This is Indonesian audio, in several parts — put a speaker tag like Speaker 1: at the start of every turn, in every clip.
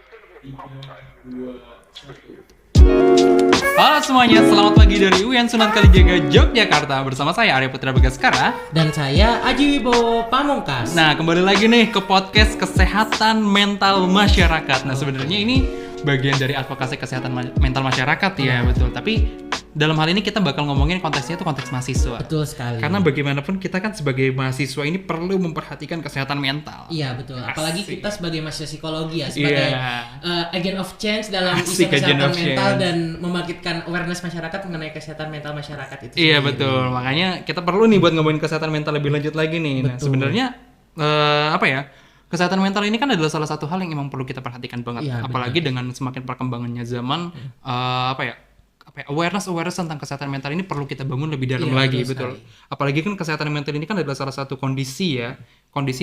Speaker 1: Tiga, dua, satu.
Speaker 2: Halo semuanya, selamat pagi dari UIN Sunan Kalijaga, Yogyakarta. Bersama saya Arya Putra Bagaskara.
Speaker 3: Dan saya Aji Wibowo Pamungkas.
Speaker 2: Nah, kembali lagi nih ke podcast Kesehatan Mental Masyarakat. Nah, sebenarnya ini bagian dari advokasi kesehatan mental masyarakat ya, betul. Tapi dalam hal ini kita bakal ngomongin konteksnya itu konteks mahasiswa.
Speaker 3: Betul sekali.
Speaker 2: Karena bagaimanapun kita kan sebagai mahasiswa ini perlu memperhatikan kesehatan mental.
Speaker 3: Iya betul. Apalagi
Speaker 2: Asik.
Speaker 3: kita sebagai mahasiswa psikologi ya, sebagai agent of change dalam
Speaker 2: Asik,
Speaker 3: isu
Speaker 2: agent
Speaker 3: kesehatan
Speaker 2: of
Speaker 3: mental
Speaker 2: change.
Speaker 3: dan membangkitkan awareness masyarakat mengenai kesehatan mental masyarakat itu.
Speaker 2: Iya
Speaker 3: sendiri.
Speaker 2: betul, makanya kita perlu nih buat ngomongin kesehatan mental lebih lanjut lagi nih. Nah,
Speaker 3: Betul.
Speaker 2: sebenarnya apa ya? Kesehatan mental ini kan adalah salah satu hal yang emang perlu kita perhatikan banget.
Speaker 3: Iya,
Speaker 2: Apalagi dengan semakin perkembangannya zaman, awareness tentang kesehatan mental ini perlu kita bangun lebih dalam
Speaker 3: Iya,
Speaker 2: lagi,
Speaker 3: betul
Speaker 2: betul. Apalagi kan kesehatan mental ini kan adalah salah satu kondisi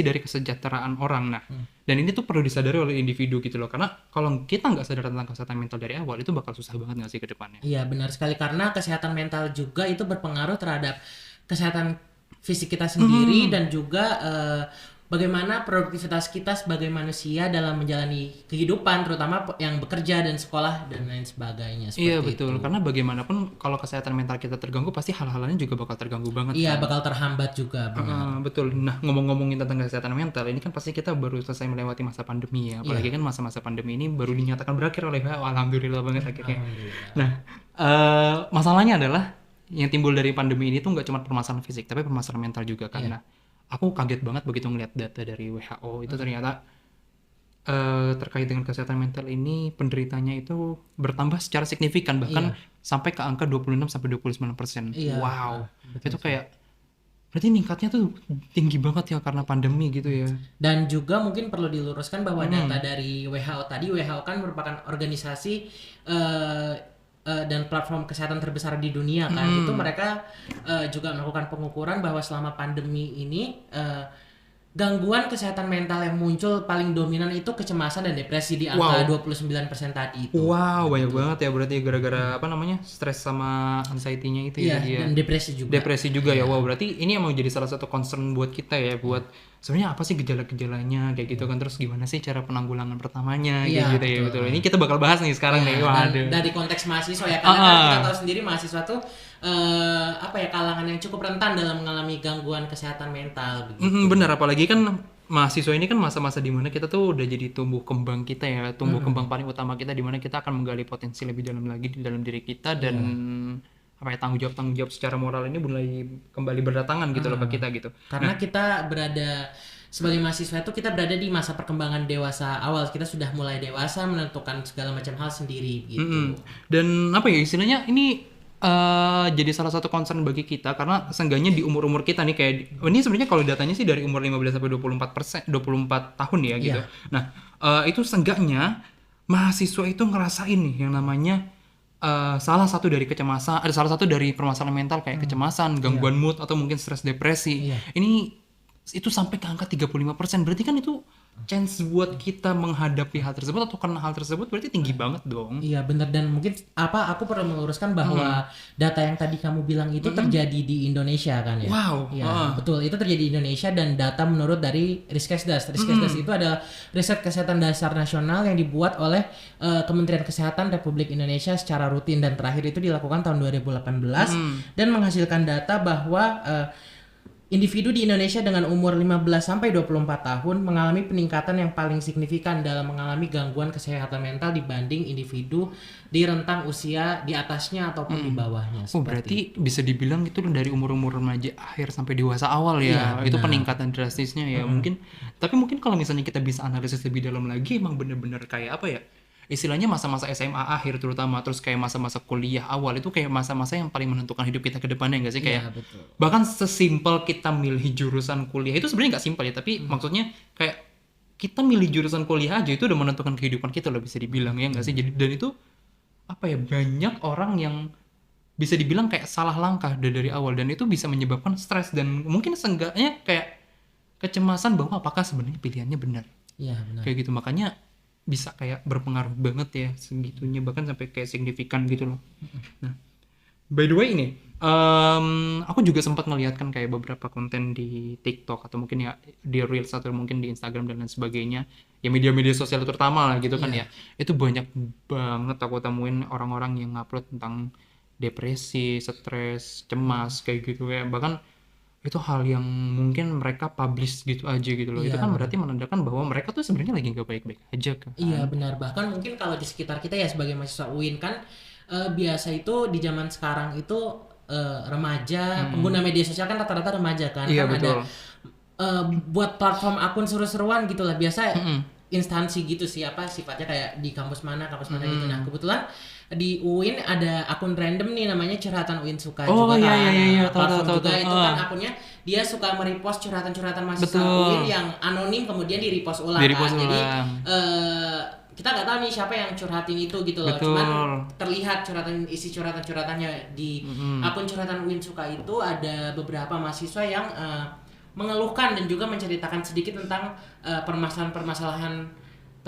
Speaker 2: dari kesejahteraan orang. Nah, dan ini tuh perlu disadari oleh individu gitu loh. Karena kalau kita nggak sadar tentang kesehatan mental dari awal, itu bakal susah banget nggak sih ke depannya?
Speaker 3: Iya benar sekali, karena kesehatan mental juga itu berpengaruh terhadap kesehatan fisik kita sendiri dan juga bagaimana produktivitas kita sebagai manusia dalam menjalani kehidupan, terutama yang bekerja dan sekolah dan lain sebagainya.
Speaker 2: Iya
Speaker 3: Seperti
Speaker 2: betul,
Speaker 3: itu.
Speaker 2: karena bagaimanapun kalau kesehatan mental kita terganggu pasti hal-hal lain juga bakal terganggu banget.
Speaker 3: Iya
Speaker 2: kan?
Speaker 3: bakal terhambat juga. Benar.
Speaker 2: Betul. Nah, ngomongin tentang kesehatan mental, ini kan pasti kita baru selesai melewati masa pandemi ya. Apalagi kan masa-masa pandemi ini baru dinyatakan berakhir oleh WHO. Alhamdulillah banget akhirnya. Nah, masalahnya adalah yang timbul dari pandemi ini tuh nggak cuma permasalahan fisik, tapi permasalahan mental juga kan. Nah, aku kaget banget begitu ngeliat data dari WHO itu ternyata terkait dengan kesehatan mental ini penderitanya itu bertambah secara signifikan bahkan sampai ke angka 26-29%.
Speaker 3: Iya.
Speaker 2: Wow. Itu kayak berarti ningkatnya tuh tinggi banget ya karena pandemi gitu ya.
Speaker 3: Dan juga mungkin perlu diluruskan bahwa data dari WHO tadi, WHO kan merupakan organisasi dan platform kesehatan terbesar di dunia kan. Itu mereka juga melakukan pengukuran bahwa selama pandemi ini gangguan kesehatan mental yang muncul paling dominan itu kecemasan dan depresi di angka 29% tadi itu.
Speaker 2: Wow, banyak banget ya berarti gara-gara stres sama anxiety-nya itu
Speaker 3: Iya,
Speaker 2: ya dia.
Speaker 3: dan depresi juga.
Speaker 2: Depresi juga ya. Wow, berarti ini emang jadi salah satu concern buat kita ya, buat sebenarnya apa sih gejala-gejalanya kayak gitu kan, terus gimana sih cara penanggulangan pertamanya kayak
Speaker 3: Iya,
Speaker 2: gitu ya, betul. Ini kita bakal bahas nih sekarang nih.
Speaker 3: Dan
Speaker 2: Waduh.
Speaker 3: dari konteks mahasiswa ya, karena kan kita tahu sendiri mahasiswa tuh kalangan yang cukup rentan dalam mengalami gangguan kesehatan mental begitu.
Speaker 2: Benar, apalagi kan mahasiswa ini kan masa-masa dimana kita tuh udah jadi tumbuh kembang kita ya, tumbuh kembang paling utama kita, dimana kita akan menggali potensi lebih dalam lagi di dalam diri kita dan tanggung jawab secara moral ini mulai kembali berdatangan gitu loh ke kita gitu.
Speaker 3: Karena kita berada sebagai mahasiswa itu kita berada di masa perkembangan dewasa awal, kita sudah mulai dewasa menentukan segala macam hal sendiri gitu.
Speaker 2: Dan istilahnya ini jadi salah satu concern bagi kita karena seenggaknya di umur-umur kita nih kayak ini sebenarnya kalau datanya sih dari umur 15 sampai 24 tahun ya gitu. Nah, itu seenggaknya mahasiswa itu ngerasain nih yang namanya salah satu dari kecemasan, ada salah satu dari permasalahan mental kayak kecemasan, gangguan mood atau mungkin stres depresi. Ini itu sampai ke angka 35%. Berarti kan itu chance buat kita menghadapi hal tersebut atau kena hal tersebut berarti tinggi banget dong.
Speaker 3: Iya benar, dan mungkin aku perlu meluruskan bahwa data yang tadi kamu bilang itu terjadi di Indonesia kan ya.
Speaker 2: Wow.
Speaker 3: Ya, betul, itu terjadi di Indonesia dan data menurut dari Riskesdas. Riskesdas itu adalah riset kesehatan dasar nasional yang dibuat oleh Kementerian Kesehatan Republik Indonesia secara rutin dan terakhir itu dilakukan tahun 2018 dan menghasilkan data bahwa individu di Indonesia dengan umur 15 sampai 24 tahun mengalami peningkatan yang paling signifikan dalam mengalami gangguan kesehatan mental dibanding individu di rentang usia di atasnya ataupun di bawahnya.
Speaker 2: Oh, berarti bisa dibilang itu dari umur-umur remaja akhir sampai dewasa awal ya.
Speaker 3: Iya,
Speaker 2: Itu peningkatan drastisnya ya. Tapi mungkin kalau misalnya kita bisa analisis lebih dalam lagi emang bener-bener kayak apa ya? Istilahnya masa-masa SMA akhir terutama, terus kayak masa-masa kuliah awal itu kayak masa-masa yang paling menentukan hidup kita ke depannya nggak sih? Kayak
Speaker 3: betul.
Speaker 2: bahkan sesimpel kita milih jurusan kuliah itu sebenarnya nggak simpel ya, tapi maksudnya kayak kita milih jurusan kuliah aja itu udah menentukan kehidupan kita loh, bisa dibilang ya nggak sih? Jadi dan itu banyak orang yang bisa dibilang kayak salah langkah dari awal dan itu bisa menyebabkan stres dan mungkin seenggaknya kayak kecemasan bahwa apakah sebenarnya pilihannya benar.
Speaker 3: Iya benar.
Speaker 2: Kayak gitu, makanya bisa kayak berpengaruh banget ya segitunya, bahkan sampai kayak signifikan gitu loh. Nah, by the way ini Aku juga sempat ngeliat kan kayak beberapa konten di TikTok atau mungkin ya di Reels atau mungkin di Instagram dan lain sebagainya. Ya media-media sosial terutama lah gitu kan ya. Itu banyak banget aku temuin orang-orang yang ngupload tentang depresi, stres, cemas kayak gitu ya. Bahkan itu hal yang mungkin mereka publish gitu aja gitu loh. Itu
Speaker 3: Iya,
Speaker 2: kan berarti menandakan bahwa mereka tuh sebenarnya lagi nggak baik-baik aja kan.
Speaker 3: Iya benar, bahkan mungkin kalau di sekitar kita ya sebagai mahasiswa UIN kan biasa itu di zaman sekarang itu remaja pengguna media sosial kan rata-rata remaja kan,
Speaker 2: Iya,
Speaker 3: kan ada
Speaker 2: betul.
Speaker 3: buat platform akun seru-seruan gitu lah biasa instansi gitu sih apa sifatnya kayak di kampus mana gitu. Nah kebetulan di UIN ada akun random nih namanya Curhatan UIN Suka
Speaker 2: Oh,
Speaker 3: juga
Speaker 2: iya,
Speaker 3: kan.
Speaker 2: iya, iya,
Speaker 3: Nah,
Speaker 2: tahu,
Speaker 3: platform
Speaker 2: tahu,
Speaker 3: juga
Speaker 2: tahu.
Speaker 3: itu kan akunnya dia suka merepost curhatan-curhatan mahasiswa
Speaker 2: Betul.
Speaker 3: UIN yang anonim kemudian di repost ulang
Speaker 2: Di-repost
Speaker 3: kan. Jadi
Speaker 2: ulang.
Speaker 3: kita nggak tahu nih siapa yang curhatin itu gitu loh.
Speaker 2: Betul.
Speaker 3: Cuman terlihat isi curhatan-curhatannya di akun Curhatan UIN Suka itu ada beberapa mahasiswa yang mengeluhkan dan juga menceritakan sedikit tentang permasalahan-permasalahan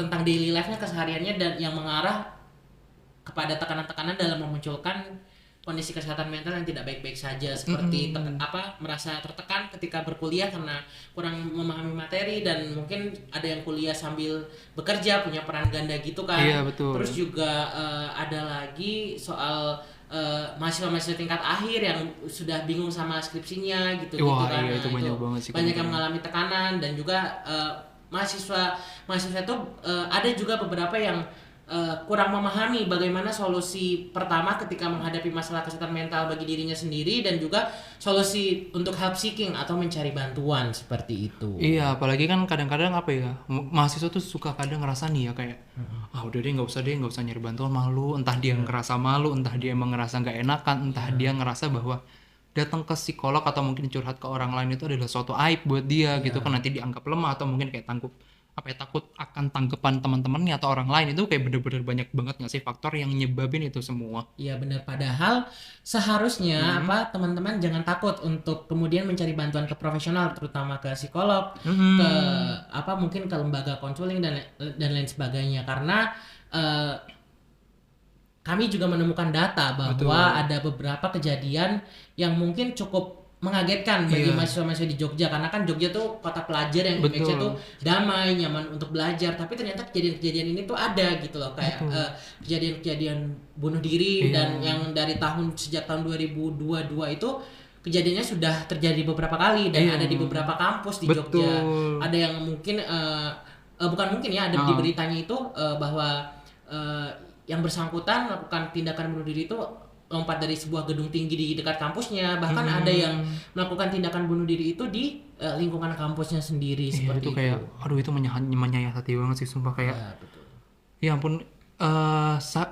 Speaker 3: tentang daily life-nya kesehariannya dan yang mengarah kepada tekanan-tekanan dalam memunculkan kondisi kesehatan mental yang tidak baik-baik saja seperti merasa tertekan ketika berkuliah karena kurang memahami materi dan mungkin ada yang kuliah sambil bekerja punya peran ganda gitu kan.
Speaker 2: Iya, betul.
Speaker 3: Terus juga ada lagi soal mahasiswa-mahasiswa tingkat akhir yang sudah bingung sama skripsinya gitu
Speaker 2: Wah,
Speaker 3: kan.
Speaker 2: iya, itu
Speaker 3: Nah,
Speaker 2: banyak banget sih
Speaker 3: banyak yang
Speaker 2: komentarnya.
Speaker 3: mengalami tekanan dan juga mahasiswa itu ada juga beberapa yang kurang memahami bagaimana solusi pertama ketika menghadapi masalah kesehatan mental bagi dirinya sendiri dan juga solusi untuk help seeking atau mencari bantuan seperti itu.
Speaker 2: Iya, apalagi kan kadang-kadang apa ya, mahasiswa tuh suka kadang ngerasa nih ya kayak, udah deh nggak usah nyari bantuan, malu. Entah dia ngerasa malu, entah dia emang ngerasa nggak enakan, entah dia ngerasa bahwa datang ke psikolog atau mungkin curhat ke orang lain itu adalah suatu aib buat dia gitu kan, nanti dianggap lemah atau mungkin kayak takut akan tanggapan teman-temannya atau orang lain. Itu kayak bener-bener banyak banget nggak sih faktor yang nyebabin itu semua.
Speaker 3: Iya benar, padahal seharusnya teman-teman jangan takut untuk kemudian mencari bantuan ke profesional terutama ke psikolog, ke mungkin ke lembaga konseling dan lain sebagainya karena kami juga menemukan data bahwa ada beberapa kejadian yang mungkin cukup mengagetkan bagi mahasiswa-mahasiswa di Jogja karena kan Jogja tuh kota pelajar yang image-nya tuh damai, nyaman untuk belajar, tapi ternyata kejadian-kejadian ini tuh ada gitu loh kayak kejadian-kejadian bunuh diri dan yang dari sejak tahun 2022 itu kejadiannya sudah terjadi beberapa kali dan ada di beberapa kampus di Jogja. Ada yang mungkin bukan mungkin ya ada di beritanya itu bahwa yang bersangkutan melakukan tindakan bunuh diri itu lompat dari sebuah gedung tinggi di dekat kampusnya, bahkan ada yang melakukan tindakan bunuh diri itu di lingkungan kampusnya sendiri seperti
Speaker 2: itu kayak aduh itu menyayat hati banget sih sumpah kayak
Speaker 3: Ya, betul.
Speaker 2: ya ampun,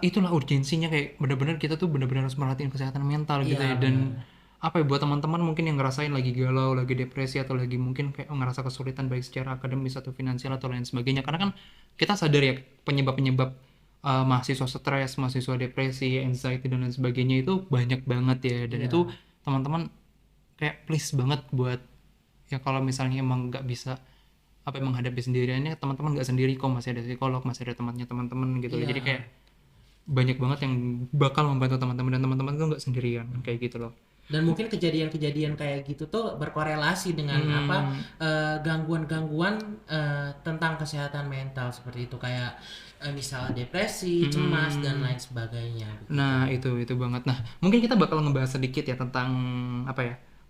Speaker 2: itulah urgensinya kayak benar-benar kita tuh benar-benar harus merhatiin kesehatan mental gitu ya. Dan apa ya buat teman-teman mungkin yang ngerasain lagi galau, lagi depresi atau lagi mungkin kayak ngerasa kesulitan baik secara akademis atau finansial atau lain sebagainya, karena kan kita sadar ya penyebab-penyebab mahasiswa stres, mahasiswa depresi, anxiety dan lain sebagainya itu banyak banget ya. Dan itu teman-teman kayak please banget buat ya kalau misalnya emang nggak bisa menghadapi sendiriannya, teman-teman nggak sendiri kok, masih ada psikolog, masih ada temannya teman-teman gitu. Jadi kayak banyak banget yang bakal membantu teman-teman dan teman-teman tuh nggak sendirian kayak gitu loh.
Speaker 3: Dan mungkin kejadian-kejadian kayak gitu tuh berkorelasi dengan gangguan-gangguan tentang kesehatan mental seperti itu kayak misal depresi, cemas dan lain sebagainya.
Speaker 2: Nah, itu banget. Nah, mungkin kita bakal ngebahas sedikit ya tentang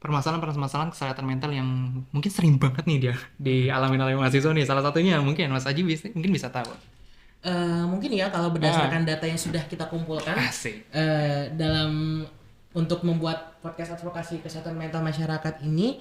Speaker 2: permasalahan-permasalahan kesehatan mental yang mungkin sering banget nih dia dialami oleh mahasiswa nih. Salah satunya mungkin Mas Aji mungkin bisa tahu.
Speaker 3: Mungkin ya kalau berdasarkan data yang sudah kita kumpulkan
Speaker 2: Asik.
Speaker 3: dalam untuk membuat podcast advokasi kesehatan mental masyarakat ini,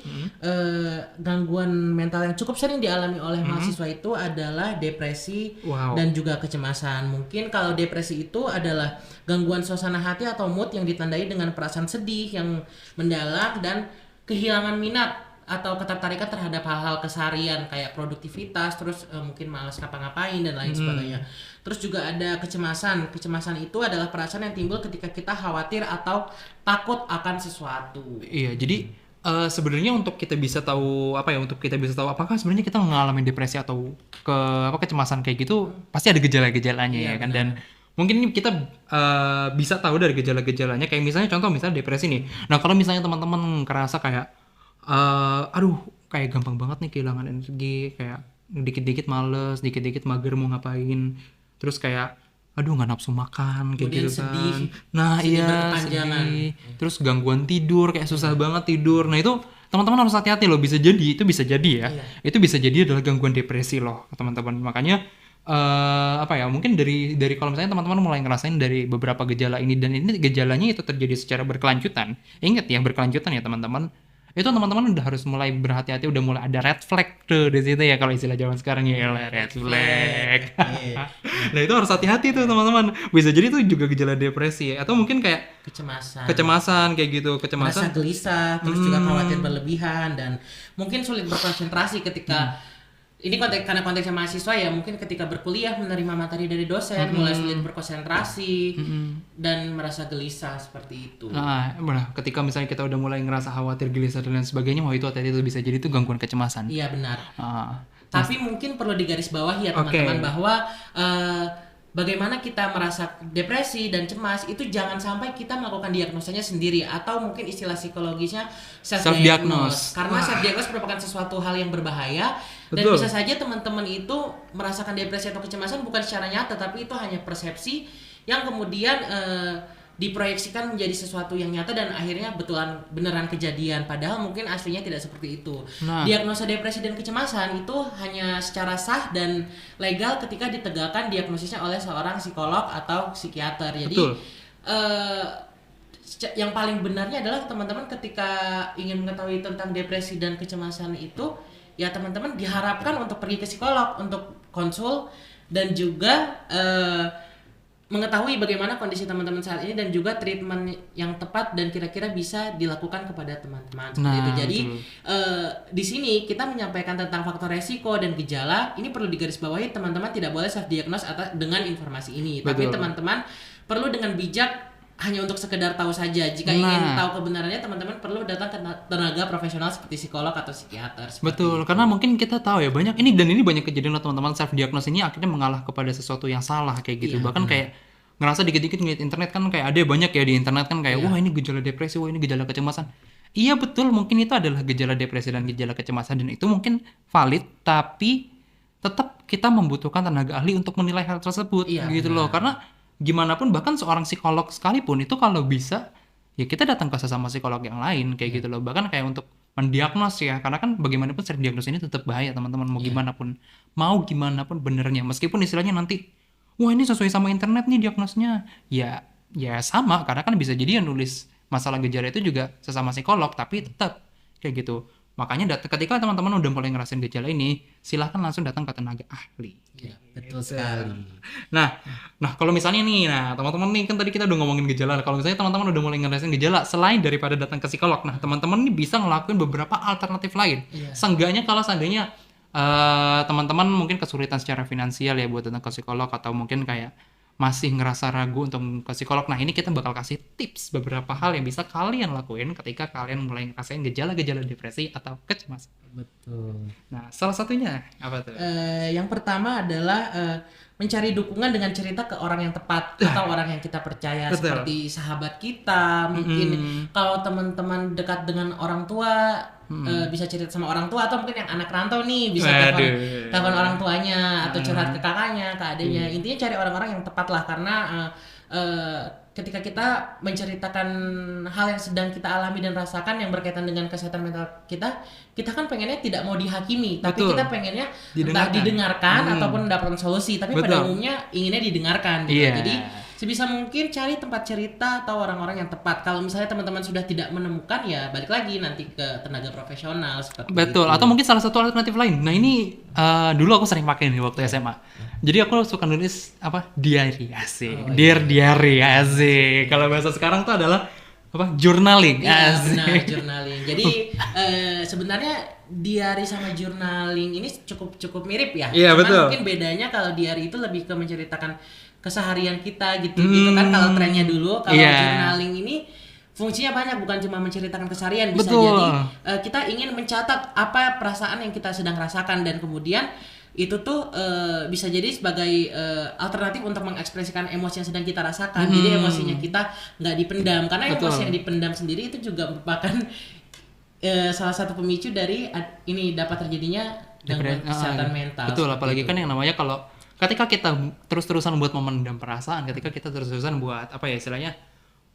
Speaker 3: gangguan mental yang cukup sering dialami oleh mahasiswa itu adalah depresi dan juga kecemasan. Mungkin kalau depresi itu adalah gangguan suasana hati atau mood yang ditandai dengan perasaan sedih yang mendalam dan kehilangan minat atau ketertarikan terhadap hal-hal keseharian kayak produktivitas, terus mungkin malas ngapa-ngapain dan lain sebagainya. Terus juga ada kecemasan. Kecemasan itu adalah perasaan yang timbul ketika kita khawatir atau takut akan sesuatu.
Speaker 2: Iya, jadi sebenarnya untuk kita bisa tahu apakah sebenarnya kita mengalami depresi atau kecemasan kayak gitu, pasti ada gejala-gejalanya ya kan. Dan mungkin ini kita bisa tahu dari gejala-gejalanya, kayak misalnya contoh misalnya depresi nih. Nah kalau misalnya teman-teman ngerasa kayak aduh kayak gampang banget nih kehilangan energi, kayak dikit-dikit males, dikit-dikit mager mau ngapain, terus kayak aduh nggak nafsu makan kayak
Speaker 3: Kemudian
Speaker 2: gitu kan.
Speaker 3: sedih,
Speaker 2: Nah
Speaker 3: sedih
Speaker 2: iya
Speaker 3: berkepanjangan.
Speaker 2: sedih. Terus gangguan tidur, kayak susah banget tidur. Nah itu teman-teman harus hati-hati loh, bisa jadi ya.
Speaker 3: Iya.
Speaker 2: Itu bisa jadi adalah gangguan depresi loh teman-teman. Makanya apa ya, mungkin dari kalau misalnya teman-teman mulai ngerasain dari beberapa gejala ini, dan ini gejalanya itu terjadi secara berkelanjutan. Ingat ya, berkelanjutan ya teman-teman. Itu teman-teman udah harus mulai berhati-hati, udah mulai ada red flag tuh di situ ya, kalau istilah zaman sekarang ya, red flag.
Speaker 3: Iya.
Speaker 2: Nah itu harus hati-hati tuh teman-teman. Bisa jadi itu juga gejala depresi ya, atau mungkin kayak kecemasan kayak gitu,
Speaker 3: Merasa
Speaker 2: kecemasan.
Speaker 3: gelisah, terus juga khawatir berlebihan, dan mungkin sulit berkonsentrasi ketika ini karena konteksnya mahasiswa ya, mungkin ketika berkuliah menerima materi dari dosen mulai sulit berkonsentrasi dan merasa gelisah seperti itu.
Speaker 2: Nah, ketika misalnya kita udah mulai ngerasa khawatir, gelisah dan lain sebagainya, wah itu hati-hati, itu bisa jadi itu gangguan kecemasan.
Speaker 3: Iya benar.
Speaker 2: Ah,
Speaker 3: Tapi mungkin perlu digarisbawahi ya teman-teman, bahwa bagaimana kita merasa depresi dan cemas itu jangan sampai kita melakukan diagnosanya sendiri, atau mungkin istilah psikologisnya self-diagnose. Karena self-diagnose merupakan sesuatu hal yang berbahaya. Dan
Speaker 2: Betul.
Speaker 3: bisa saja teman-teman itu merasakan depresi atau kecemasan bukan secara nyata, tapi itu hanya persepsi yang kemudian diproyeksikan menjadi sesuatu yang nyata dan akhirnya beneran kejadian, padahal mungkin aslinya tidak seperti itu.
Speaker 2: Nah.
Speaker 3: Diagnosa depresi dan kecemasan itu hanya secara sah dan legal ketika ditegakkan diagnosisnya oleh seorang psikolog atau psikiater. Jadi yang paling benarnya adalah teman-teman ketika ingin mengetahui tentang depresi dan kecemasan itu, ya teman-teman diharapkan untuk pergi ke psikolog untuk konsul dan juga mengetahui bagaimana kondisi teman-teman saat ini dan juga treatment yang tepat dan kira-kira bisa dilakukan kepada teman-teman seperti itu. Jadi di sini kita menyampaikan tentang faktor resiko dan gejala. Ini perlu digarisbawahi, teman-teman tidak boleh self diagnose dengan informasi ini. Tapi teman-teman perlu dengan bijak, hanya untuk sekedar tahu saja. Jika ingin tahu kebenarannya, teman-teman perlu datang ke tenaga profesional seperti psikolog atau psikiater.
Speaker 2: Betul, karena mungkin kita tahu ya banyak ini banyak kejadian teman-teman self diagnose ini akhirnya mengalah kepada sesuatu yang salah kayak gitu. Bahkan kayak ngerasa dikit-dikit ngeliat internet kan, kayak ada banyak ya di internet kan kayak wah ini gejala depresi, wah ini gejala kecemasan. Iya betul, mungkin itu adalah gejala depresi dan gejala kecemasan, dan itu mungkin valid, tapi tetap kita membutuhkan tenaga ahli untuk menilai hal tersebut gitu loh. Karena gimana pun, bahkan seorang psikolog sekalipun itu kalau bisa ya kita datang ke sesama psikolog yang lain kayak gitu loh. Bahkan kayak untuk mendiagnos ya, karena kan bagaimanapun self diagnosis ini tetap bahaya teman-teman, mau gimana pun benernya, meskipun istilahnya nanti wah ini sesuai sama internet nih diagnosnya, ya sama, karena kan bisa jadi yang nulis masalah gejala itu juga sesama psikolog, tapi tetap kayak gitu. Makanya ketika teman-teman udah mulai ngerasain gejala ini, silahkan langsung datang ke tenaga ahli.
Speaker 3: Ya, betul sekali.
Speaker 2: Nah kalau misalnya nih, teman-teman nih kan tadi kita udah ngomongin gejala. Kalau misalnya teman-teman udah mulai ngerasain gejala, selain daripada datang ke psikolog, nah teman-teman nih bisa ngelakuin beberapa alternatif lain. Seenggaknya kalau seandainya teman-teman mungkin kesulitan secara finansial ya buat datang ke psikolog, atau mungkin kayak masih ngerasa ragu untuk ke psikolog. Nah ini kita bakal kasih tips beberapa hal yang bisa kalian lakuin ketika kalian mulai ngerasain gejala-gejala depresi atau kecemasan.
Speaker 3: Betul.
Speaker 2: Nah salah satunya apa tuh?
Speaker 3: Yang pertama adalah mencari dukungan dengan cerita ke orang yang tepat atau orang yang kita percaya.
Speaker 2: Betul.
Speaker 3: Seperti sahabat kita, mungkin kalau teman-teman dekat dengan orang tua, bisa cerita sama orang tua, atau mungkin yang anak rantau nih bisa telepon orang tuanya atau curhat ke kakaknya, ke adiknya. Intinya cari orang-orang yang tepat lah, karena ketika kita menceritakan hal yang sedang kita alami dan rasakan yang berkaitan dengan kesehatan mental kita kan pengennya tidak mau dihakimi, tapi kita pengennya entah didengarkan ataupun mendapatkan solusi, tapi pada umumnya inginnya didengarkan gitu. Jadi sebisa mungkin cari tempat cerita atau orang-orang yang tepat. Kalau misalnya teman-teman sudah tidak menemukan, ya balik lagi nanti ke tenaga profesional seperti itu.
Speaker 2: Atau mungkin salah satu alternatif lain. Nah ini dulu aku sering pakai nih waktu SMA. Jadi aku suka nulis diary, asik. Diary, asik. Kalau bahasa sekarang tuh adalah journaling, asik.
Speaker 3: Benar, journaling. Jadi sebenarnya diary sama journaling ini cukup mirip ya.
Speaker 2: Iya, betul.
Speaker 3: Mungkin bedanya kalau diary itu lebih ke menceritakan keseharian kita gitu kan, kalau trennya dulu. Kalau journaling ini fungsinya banyak, bukan cuma menceritakan keseharian, bisa jadi kita ingin mencatat apa perasaan yang kita sedang rasakan, dan kemudian itu tuh bisa jadi sebagai alternatif untuk mengekspresikan emosi yang sedang kita rasakan. Jadi emosinya kita nggak dipendam, karena emosi yang dipendam sendiri itu juga merupakan salah satu pemicu dari ini dapat terjadinya gangguan kesehatan mental.
Speaker 2: Betul, apalagi kan yang namanya kalau ketika kita terus-terusan buat memendam perasaan, ketika kita terus-terusan buat apa ya istilahnya,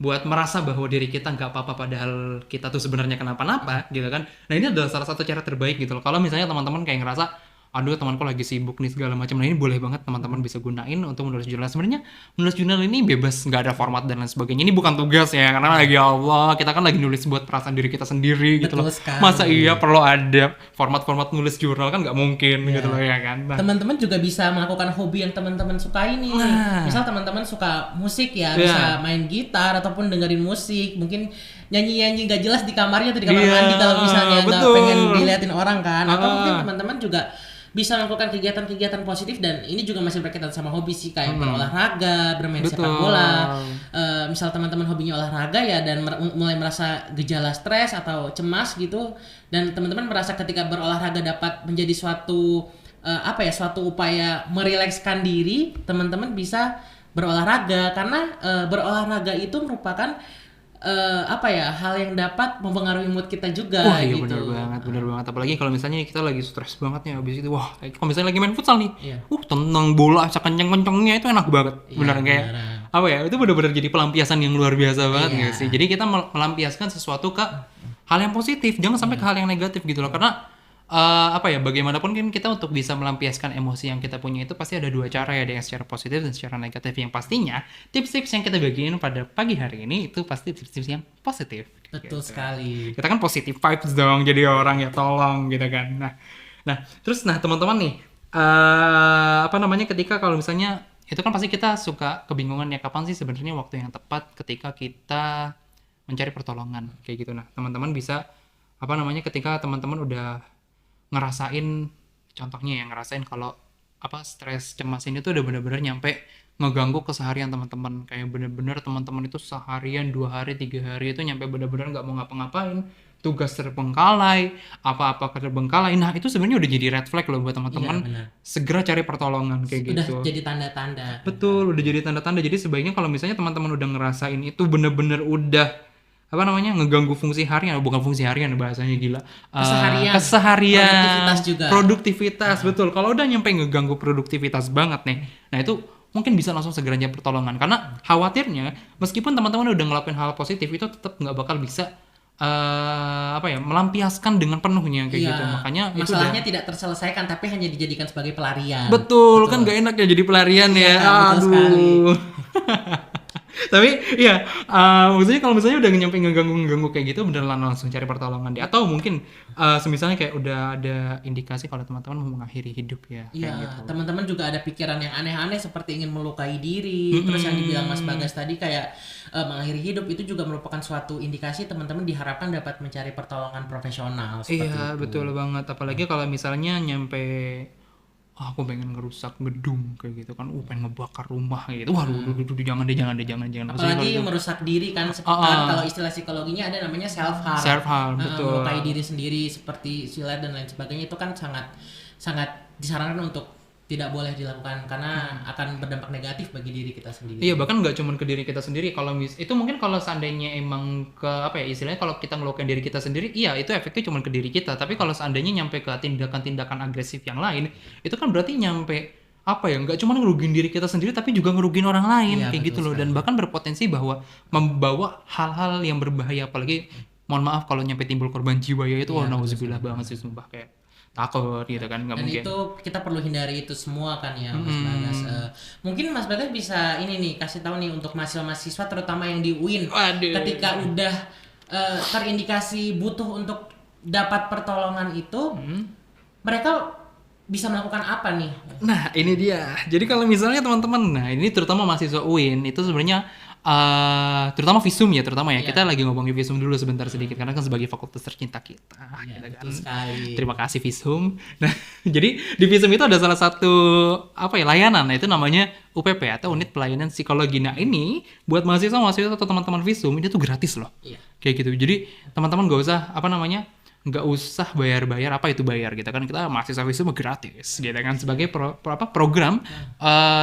Speaker 2: buat merasa bahwa diri kita nggak apa-apa padahal kita tuh sebenarnya kenapa-napa gitu kan. Nah ini adalah salah satu cara terbaik gitu loh. Kalau misalnya teman-teman kayak ngerasa aduh temanku lagi sibuk nih segala macam, nah ini boleh banget teman-teman bisa gunain untuk menulis jurnal. Sebenarnya menulis jurnal ini bebas, nggak ada format dan lain sebagainya. Ini bukan tugas ya, karena lagi Allah kita kan lagi nulis buat perasaan diri kita sendiri gitu loh. Masa iya perlu ada format-format nulis jurnal, kan nggak mungkin gitu loh ya kan. Nah,
Speaker 3: teman-teman juga bisa melakukan hobi yang teman-teman sukai nih. Misal teman-teman suka musik ya, bisa main gitar ataupun dengerin musik, mungkin nyanyi-nyanyi gak jelas di kamarnya atau di kamar mandi kalau misalnya nggak pengen diliatin orang kan. Atau mungkin teman-teman juga bisa melakukan kegiatan-kegiatan positif, dan ini juga masih berkaitan sama hobi sih, kayak berolahraga, bermain sepak bola. Misal teman-teman hobinya olahraga ya dan mulai merasa gejala stres atau cemas gitu, dan teman-teman merasa ketika berolahraga dapat menjadi suatu suatu upaya merilekskan diri, teman-teman bisa berolahraga, karena berolahraga itu merupakan hal yang dapat mempengaruhi mood kita juga.
Speaker 2: Wah iya
Speaker 3: gitu.
Speaker 2: benar banget. Apalagi kalau misalnya kita lagi stres banget nih habis itu, wah kalau misalnya lagi main futsal nih, tenang bola sekenceng-kencengnya itu enak banget. Kayak apa ya, itu benar-benar jadi pelampiasan yang luar biasa banget nggak sih. Jadi kita melampiaskan sesuatu ke hal yang positif, jangan sampai ke hal yang negatif gitu loh. Karena bagaimanapun kan kita untuk bisa melampiaskan emosi yang kita punya itu pasti ada dua cara ya, ada yang secara positif dan secara negatif. Yang pastinya tips-tips yang kita bagiin pada pagi hari ini itu pasti tips-tips yang positif.
Speaker 3: Betul sekali.
Speaker 2: Kita kan positive vibes dong jadi orang ya, tolong gitu kan. Nah terus teman-teman nih ketika kalau misalnya itu kan pasti kita suka kebingungan ya, kapan sih sebenarnya waktu yang tepat ketika kita mencari pertolongan kayak gitu. Nah teman-teman bisa ketika teman-teman udah ngerasain, contohnya ya ngerasain kalau stres cemas ini tuh udah bener-bener nyampe ngeganggu keseharian teman-teman, kayak bener-bener teman-teman itu seharian 2 hari 3 hari itu nyampe bener-bener nggak mau ngapa-ngapain, tugas terbengkalai, apa-apa terbengkalai. Nah itu sebenarnya udah jadi red flag loh buat teman-teman. Segera cari pertolongan kayak gitu.
Speaker 3: Udah jadi tanda-tanda.
Speaker 2: Betul, udah jadi tanda-tanda. Jadi sebaiknya kalau misalnya teman-teman udah ngerasain itu bener-bener udah ngeganggu fungsi harian, bukan fungsi harian bahasanya gila. Keseharian. Produktivitas, betul. Kalau udah nyampe ngeganggu produktivitas banget nih. Nah, itu mungkin bisa langsung segera nyari pertolongan, karena khawatirnya meskipun teman-teman udah ngelakuin hal positif itu tetap nggak bakal bisa melampiaskan dengan penuhnya kayak gitu. Makanya
Speaker 3: masalahnya tidak terselesaikan tapi hanya dijadikan sebagai pelarian.
Speaker 2: Betul. Kan nggak enak ya jadi pelarian ya. Aduh. Tapi ya maksudnya kalau misalnya udah nyampe ngeganggu kayak gitu, beneran langsung cari pertolongan deh. Atau mungkin semisalnya kayak udah ada indikasi kalau teman-teman mau mengakhiri hidup ya.
Speaker 3: Iya,
Speaker 2: gitu.
Speaker 3: Teman-teman juga ada pikiran yang aneh-aneh seperti ingin melukai diri. Terus yang dibilang Mas Bagas tadi kayak mengakhiri hidup, itu juga merupakan suatu indikasi teman-teman diharapkan dapat mencari pertolongan profesional.
Speaker 2: Iya, betul banget. Apalagi kalau misalnya nyampe aku pengen ngerusak gedung kayak gitu kan, pengen ngebakar rumah gitu. Waduh, jangan deh.
Speaker 3: Apalagi merusak diri kan, kalau istilah psikologinya ada namanya self harm.
Speaker 2: Betul.
Speaker 3: Melukai diri sendiri seperti suicide dan lain sebagainya, itu kan sangat disarankan untuk tidak boleh dilakukan karena akan berdampak negatif bagi diri kita sendiri.
Speaker 2: Iya, bahkan nggak cuma ke diri kita sendiri. Kalau itu mungkin kalau seandainya emang ke istilahnya kalau kita ngelukain diri kita sendiri, iya itu efeknya cuma ke diri kita. Tapi kalau seandainya nyampe ke tindakan-tindakan agresif yang lain, itu kan berarti nyampe nggak cuma ngerugiin diri kita sendiri tapi juga ngerugiin orang lain, kayak gitu loh. Dan bahkan berpotensi bahwa membawa hal-hal yang berbahaya, apalagi mohon maaf kalau nyampe timbul korban jiwa ya itu nauzubillah banget sih, sumpah, kayak takut gitu kan, nggak mungkin. Dan
Speaker 3: itu kita perlu hindari itu semua kan ya, Mas Bagas. Mungkin Mas Bagas bisa ini nih kasih tahu nih untuk mahasiswa terutama yang di UIN. Ketika udah terindikasi butuh untuk dapat pertolongan itu, mereka bisa melakukan apa nih?
Speaker 2: Nah ini dia. Jadi kalau misalnya teman-teman, ini terutama mahasiswa UIN itu sebenarnya terutama visum ya, kita lagi ngomongin visum dulu sebentar sedikit karena kan sebagai fakultas tercinta kita, gitu kan. Terima kasih visum. Nah jadi di visum itu ada salah satu layanan, itu namanya UPP atau unit pelayanan psikologi. Nah ini buat mahasiswa atau teman-teman visum ini tuh gratis loh, kayak gitu. Jadi teman-teman gak usah nggak usah bayar apa itu bayar gitu kan, kita mahasiswa visum gratis gitu kan, sebagai program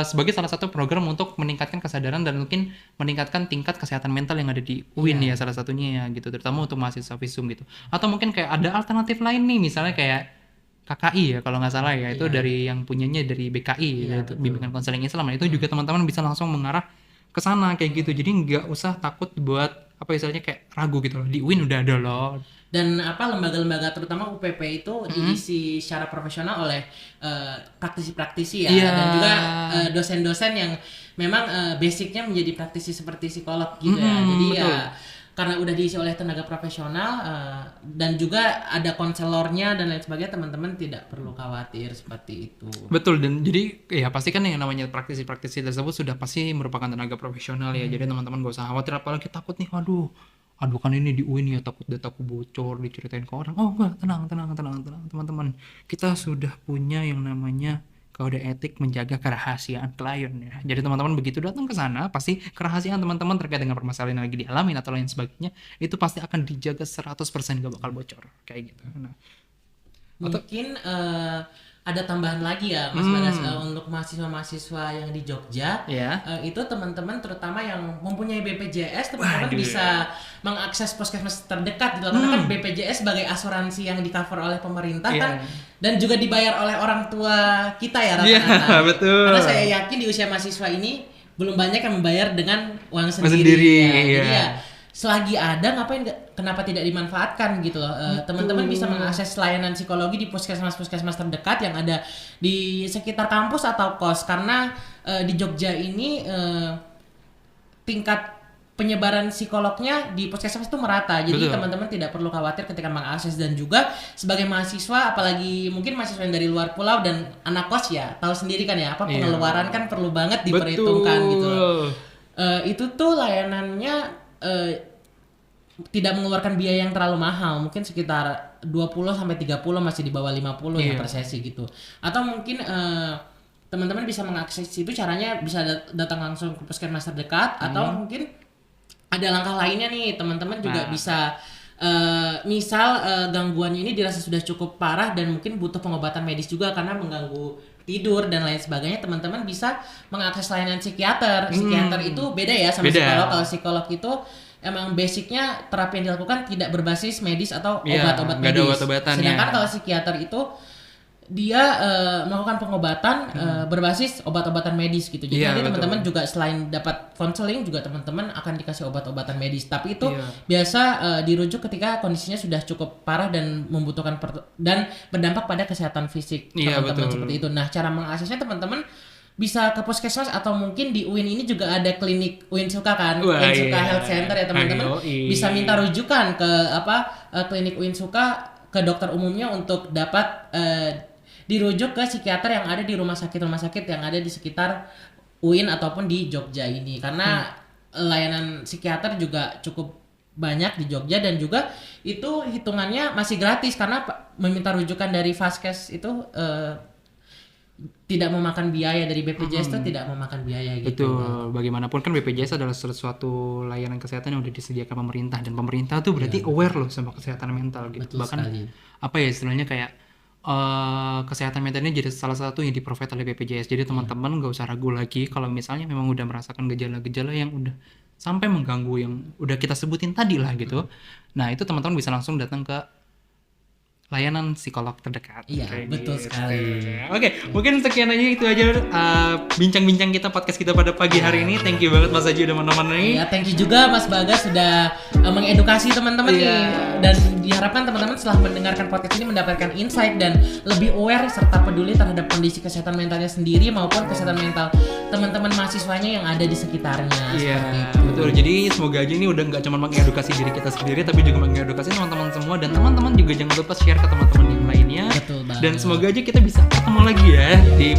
Speaker 2: sebagai salah satu program untuk meningkatkan kesadaran dan mungkin meningkatkan tingkat kesehatan mental yang ada di UIN ya salah satunya ya gitu, terutama untuk mahasiswa visum gitu. Atau mungkin kayak ada alternatif lain nih, misalnya kayak KKI ya kalau nggak salah ya, itu dari yang punyanya dari BKI yaitu bimbingan konseling Islam. Nah, itu juga teman-teman bisa langsung mengarah ke sana kayak gitu, jadi nggak usah takut buat apa istilahnya kayak ragu gitu loh, di UIN udah ada loh.
Speaker 3: Dan lembaga-lembaga terutama UPP itu diisi secara profesional oleh praktisi-praktisi ya, dan juga dosen-dosen yang memang basicnya menjadi praktisi seperti psikolog gitu ya. Jadi betul. Ya karena udah diisi oleh tenaga profesional dan juga ada konselornya dan lain sebagainya, teman-teman tidak perlu khawatir seperti itu.
Speaker 2: Betul, dan jadi ya pasti kan yang namanya praktisi-praktisi tersebut sudah pasti merupakan tenaga profesional ya. Jadi teman-teman gak usah khawatir, apalagi takut nih, aduh kan ini di UIN ya, takut dataku bocor diceritain ke orang. Oh enggak, tenang teman-teman, kita sudah punya yang namanya kode etik menjaga kerahasiaan klien ya. Jadi teman-teman begitu datang ke sana, pasti kerahasiaan teman-teman terkait dengan permasalahan yang lagi dialami atau lain sebagainya itu pasti akan dijaga 100%, gak bakal bocor kayak gitu. Nah,
Speaker 3: mungkin ada tambahan lagi ya Mas Bagas, untuk mahasiswa-mahasiswa yang di Jogja, itu teman-teman terutama yang mempunyai BPJS, teman-teman bisa mengakses puskesmas terdekat gitu, karena kan BPJS sebagai asuransi yang di-cover oleh pemerintah kan, dan juga dibayar oleh orang tua kita ya rata-rata.
Speaker 2: Betul.
Speaker 3: Karena saya yakin di usia mahasiswa ini belum banyak yang membayar dengan uang sendiri. Ya. Jadi ya selagi ada kenapa tidak dimanfaatkan gitu loh. Teman-teman bisa mengakses layanan psikologi di puskesmas terdekat yang ada di sekitar kampus atau kos, karena di Jogja ini tingkat penyebaran psikolognya di puskesmas itu merata. Jadi teman-teman tidak perlu khawatir ketika mengakses, dan juga sebagai mahasiswa, apalagi mungkin mahasiswa yang dari luar pulau dan anak kos ya, tahu sendiri kan ya, pengeluaran kan perlu banget diperhitungkan gitu loh. Itu tuh layanannya tidak mengeluarkan biaya yang terlalu mahal, mungkin sekitar 20-30 masih di bawah 50 ya per sesi gitu. Atau mungkin teman-teman bisa mengakses itu, caranya bisa datang langsung ke puskesmas terdekat, atau mungkin ada langkah lainnya nih, teman-teman juga bisa misal gangguannya ini dirasa sudah cukup parah dan mungkin butuh pengobatan medis juga karena mengganggu tidur dan lain sebagainya, teman-teman bisa mengakses layanan psikiater. Psikiater itu beda ya sama psikolog. Kalau psikolog itu emang basicnya terapi yang dilakukan tidak berbasis medis atau obat-obat medis. Sedangkan kalau psikiater itu dia melakukan pengobatan berbasis obat-obatan medis gitu. Jadi nanti teman-teman juga selain dapat konseling juga teman-teman akan dikasih obat-obatan medis. Tapi itu biasa dirujuk ketika kondisinya sudah cukup parah dan membutuhkan dan berdampak pada kesehatan fisik teman-teman seperti itu. Nah, cara mengaksesnya teman-teman bisa ke puskesmas, atau mungkin di UIN ini juga ada klinik UIN Suka kan, UIN Suka Health Center ya teman-teman. Bisa minta rujukan ke klinik UIN Suka, ke dokter umumnya untuk dapat dirujuk ke psikiater yang ada di rumah sakit yang ada di sekitar UIN ataupun di Jogja ini. Karena layanan psikiater juga cukup banyak di Jogja, dan juga itu hitungannya masih gratis karena meminta rujukan dari Vaskes itu tidak memakan biaya, dari BPJS itu tidak memakan biaya gitu.
Speaker 2: Betul. Bagaimanapun kan BPJS adalah suatu layanan kesehatan yang udah disediakan pemerintah, dan pemerintah tuh berarti aware loh sama kesehatan mental gitu.
Speaker 3: Betul
Speaker 2: Bahkan
Speaker 3: sekali.
Speaker 2: Apa ya istilahnya kayak kesehatan mental ini jadi salah satu yang di-provide oleh BPJS. Jadi teman-teman nggak usah ragu lagi kalau misalnya memang udah merasakan gejala-gejala yang udah sampai mengganggu yang udah kita sebutin tadi lah gitu. Nah, itu teman-teman bisa langsung datang ke layanan psikolog terdekat.
Speaker 3: Iya, betul sekali.
Speaker 2: Oke, mungkin sekian aja, itu aja bincang-bincang kita, podcast kita pada pagi hari ini. Thank you banget Mas Aji udah menemani.
Speaker 3: Iya, thank you juga Mas Bagas sudah mengedukasi teman-teman nih. Dan diharapkan teman-teman setelah mendengarkan podcast ini mendapatkan insight dan lebih aware serta peduli terhadap kondisi kesehatan mentalnya sendiri maupun kesehatan mental teman-teman mahasiswanya yang ada di sekitarnya.
Speaker 2: Iya, betul. Jadi semoga aja ini udah nggak cuma mengedukasi diri kita sendiri, tapi juga mengedukasi teman-teman semua, dan teman-teman juga jangan lupa share ke teman-teman yang lainnya.
Speaker 3: Betul banget.
Speaker 2: Dan semoga aja kita bisa ketemu lagi ya di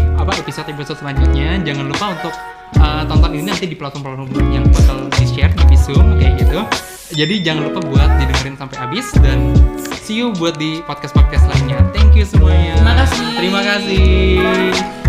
Speaker 2: episode selanjutnya. Jangan lupa untuk tonton ini nanti di platform-platform yang bakal di-share di Visum kayak gitu. Jadi jangan lupa buat didengerin sampai habis, dan see you buat di podcast-podcast lainnya. Thank you semuanya.
Speaker 3: Terima kasih.
Speaker 2: Terima kasih.